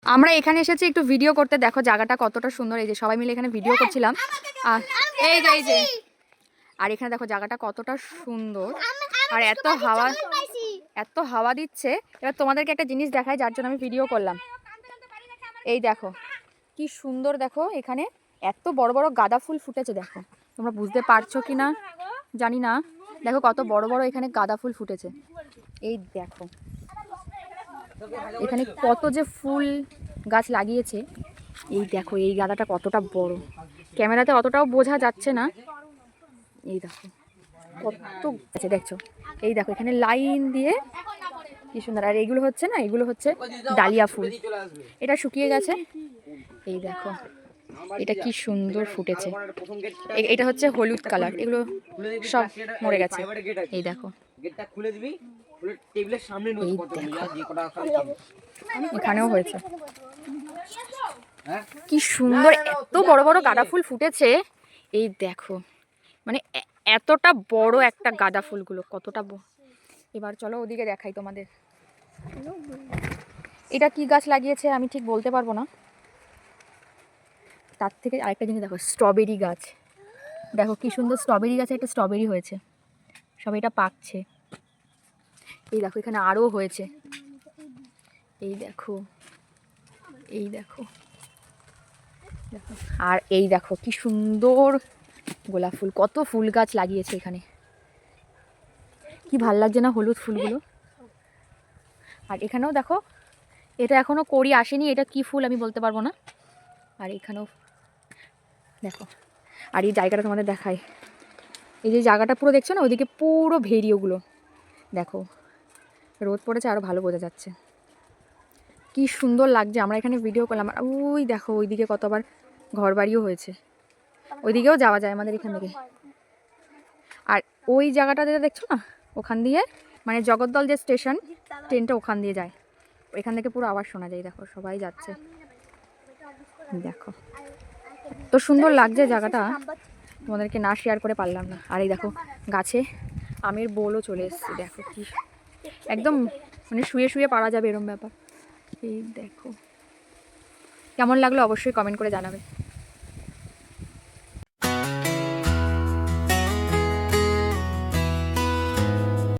আমরা এখানে এসেছি একটু ভিডিও করতে। দেখো জায়গাটা কতটা সুন্দর। এই যে সবাই মিলে এখানে ভিডিও করছিলাম। আর এই যে আর এখানে দেখো জায়গাটা কতটা সুন্দর। আর এত হাওয়া দিচ্ছে। এবার তোমাদেরকে একটা জিনিস দেখাই, যার জন্য আমি ভিডিও করলাম। এই দেখো কি সুন্দর। দেখো এখানে এত বড় বড় গাঁদা ফুল ফুটেছে। দেখো তোমরা বুঝতে পারছো কি না জানি না। দেখো কত বড় বড় এখানে গাঁদা ফুল ফুটেছে। এই দেখো এখানে কত যে ফুল গাছ লাগিয়েছে। এই দেখো এই গাঁদাটা কতটা বড়, ক্যামেরাতে অতটাও বোঝা যাচ্ছে না। এই দেখো কত আছে দেখছো। এই দেখো এখানে লাইন দিয়ে কি সুন্দর। আর এইগুলো হচ্ছে না, এগুলো হচ্ছে ডালিয়া ফুল। এটা শুকিয়ে গেছে। এই দেখো এটা কি সুন্দর ফুটেছে। এটা হচ্ছে হলুদ কালার, এগুলো সব মরে গেছে। এই দেখো এখানেও হয়েছে কি সুন্দর। এত বড় বড় গাঁদা ফুল ফুটেছে। এই দেখো মানে এতটা বড় একটা গাঁদা ফুলগুলো কতটা। এবার চলো ওদিকে দেখাই তোমাদের। এটা কি গাছ লাগিয়েছে আমি ঠিক বলতে পারবো না। তার থেকে আরেকটা জিনিস দেখো, স্ট্রবেরি গাছ। দেখো কি সুন্দর স্ট্রবেরি গাছে একটা স্ট্রবেরি হয়েছে, সব এটা পাকছে। এই দেখো এখানে আরও হয়েছে। এই দেখো এই দেখো দেখো। আর এই দেখো কি সুন্দর গোলাপ ফুল। কত ফুল গাছ লাগিয়েছে এখানে, কি ভাল লাগছে না হলুদ ফুলগুলো। আর এখানেও দেখো এটা এখনো কড়ি আসেনি, এটা কি ফুল আমি বলতে পারবো না। আর এখানেও দেখো। আর এই জায়গাটা তোমাদের দেখাই। এই যে জায়গাটা পুরো দেখছো না, ওইদিকে পুরো ভেরি ওগুলো। দেখো রোদ পড়েছে আরও ভালো বোঝা যাচ্ছে। কি সুন্দর লাগছে। আমরা এখানে ভিডিও করলাম। আর ওই দেখো ওইদিকে কতবার ঘর বাড়িও হয়েছে, ওইদিকেও যাওয়া যায় আমাদের এখান থেকে। আর ওই জায়গাটা যেটা দেখছো না, ওখান দিয়ে মানে জগদ্দল যে স্টেশন, ট্রেনটা ওখান দিয়ে যায়। এখান থেকে পুরো আওয়াজ শোনা যায়। দেখো সবাই যাচ্ছে। দেখো তো সুন্দর লাগছে জায়গাটা, তোমাদেরকে না শেয়ার করে পারলাম না। আর এই দেখো গাছে আমের বোলও চলে এসছে। দেখো কি একদম মানে শুয়ে শুয়ে পারা যাবে এরম ব্যাপার। এই দেখো কেমন লাগলো অবশ্যই কমেন্ট করে জানাবে।